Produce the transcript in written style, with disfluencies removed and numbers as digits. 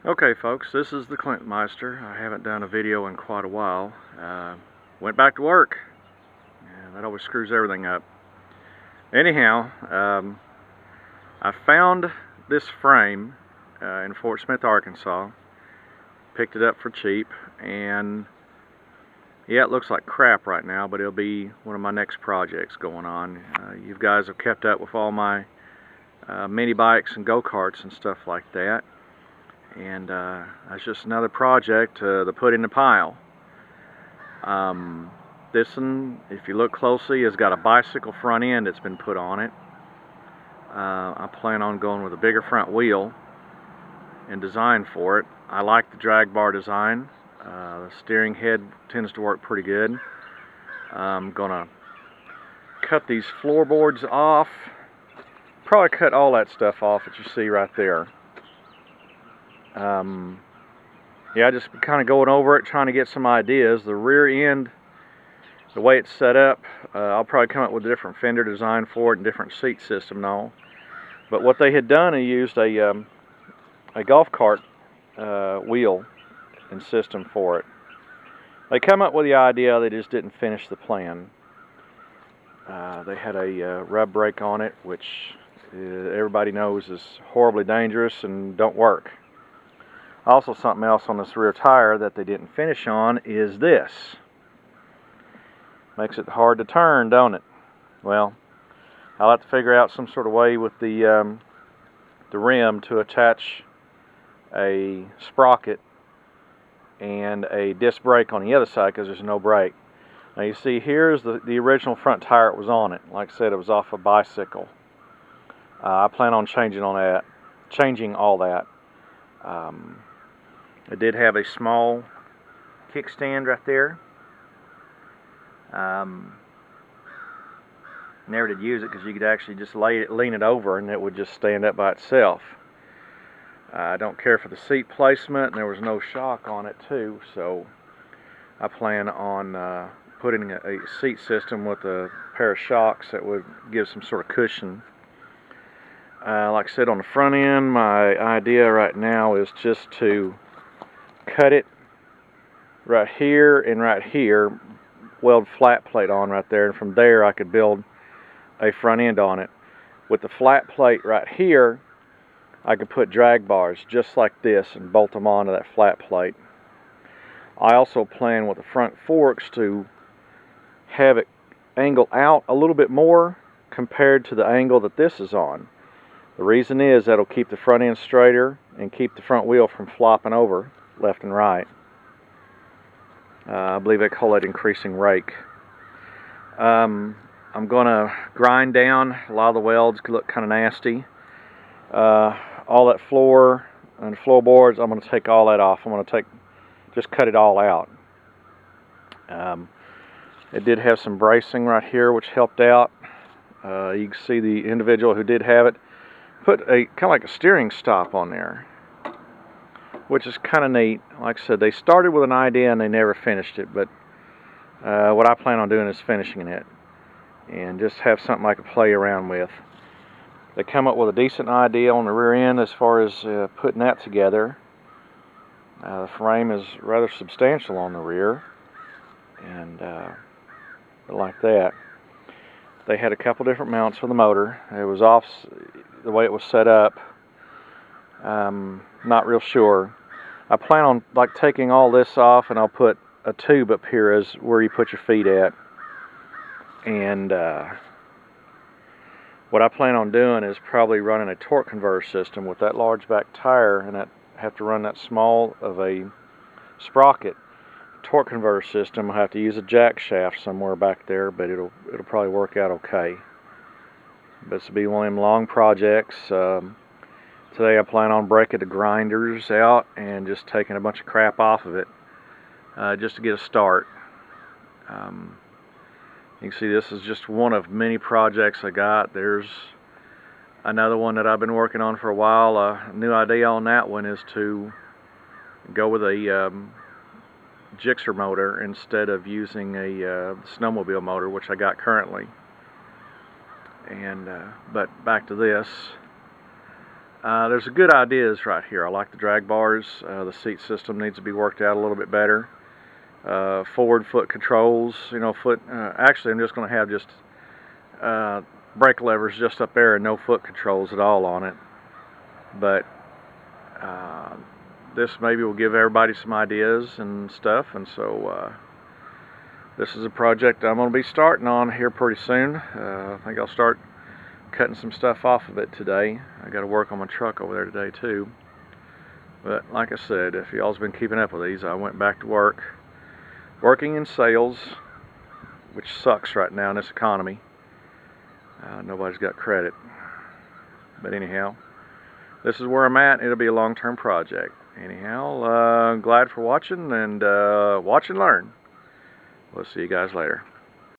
Okay folks, this is TheClintmeister. I haven't done a video in quite a while. Went back to work. And that always screws everything up. Anyhow, I found this frame in Fort Smith, Arkansas. Picked it up for cheap, and yeah, it looks like crap right now, but it'll be one of my next projects going on. You guys have kept up with all my mini bikes and go-karts and stuff like that. And that's just another project to put in the pile. This one, if you look closely, has got a bicycle front end that's been put on it. I plan on going with a bigger front wheel and design for it. I like the drag bar design. The steering head tends to work pretty good. I'm gonna cut these floorboards off. Probably cut all that stuff off that you see right there. Yeah, just kind of going over it, trying to get some ideas. The rear end, the way it's set up, I'll probably come up with a different fender design for it and different seat system and all. But what they had done, they used a golf cart wheel and system for it. They come up with the idea, they just didn't finish the plan. They had a rub brake on it, which everybody knows is horribly dangerous and don't work. Also, something else on this rear tire that they didn't finish on is this. Makes it hard to turn, don't it? Well, I'll have to figure out some sort of way with the rim to attach a sprocket and a disc brake on the other side, because there's no brake. Now you see, here's the original front tire that was on it. Like I said, it was off a bicycle. I plan on changing all that. It did have a small kickstand right there. Never did use it because you could actually just lean it over and it would just stand up by itself. I don't care for the seat placement, and there was no shock on it too, so I plan on putting a seat system with a pair of shocks that would give some sort of cushion. Like I said, on the front end, my idea right now is just to cut it right here and right here, weld flat plate on right there, and from there I could build a front end on it. With the flat plate right here, I could put drag bars just like this and bolt them onto that flat plate. I also plan with the front forks to have it angle out a little bit more compared to the angle that this is on. The reason is that'll keep the front end straighter and keep the front wheel from flopping over left and right. I believe they call it increasing rake. I'm gonna grind down a lot of the welds, look kind of nasty. All that floor and floorboards, I'm gonna take all that off. I'm gonna just cut it all out. It did have some bracing right here, which helped out. You can see the individual who did have it put a kind of like a steering stop on there, which is kind of neat. Like I said, they started with an idea and they never finished it, but what I plan on doing is finishing it and just have something I can play around with. They come up with a decent idea on the rear end as far as putting that together. The frame is rather substantial on the rear, and like that. They had a couple different mounts for the motor. It was off the way it was set up. Not real sure. I plan on like taking all this off, and I'll put a tube up here as where you put your feet at. And what I plan on doing is probably running a torque converter system with that large back tire, and I have to run that small of a sprocket torque converter system. I'll have to use a jack shaft somewhere back there, but it'll probably work out okay. But this will be one of them long projects. Today I plan on breaking the grinders out and just taking a bunch of crap off of it, just to get a start. You can see this is just one of many projects I got. There's another one that I've been working on for a while. A new idea on that one is to go with a Gixxer motor instead of using a snowmobile motor, which I got currently. And but back to this. There's some good ideas right here. I like the drag bars. The seat system needs to be worked out a little bit better. Forward foot controls, actually I'm just going to have just brake levers just up there and no foot controls at all on it. But this maybe will give everybody some ideas and stuff, and so this is a project I'm going to be starting on here pretty soon. I think I'll start cutting some stuff off of it today. I got to work on my truck over there today too. But like I said, if y'all's been keeping up with these, I went back to work, working in sales, which sucks right now in this economy. Nobody's got credit. But anyhow, this is where I'm at. It'll be a long-term project. Anyhow, glad for watching, and watch and learn. We'll see you guys later.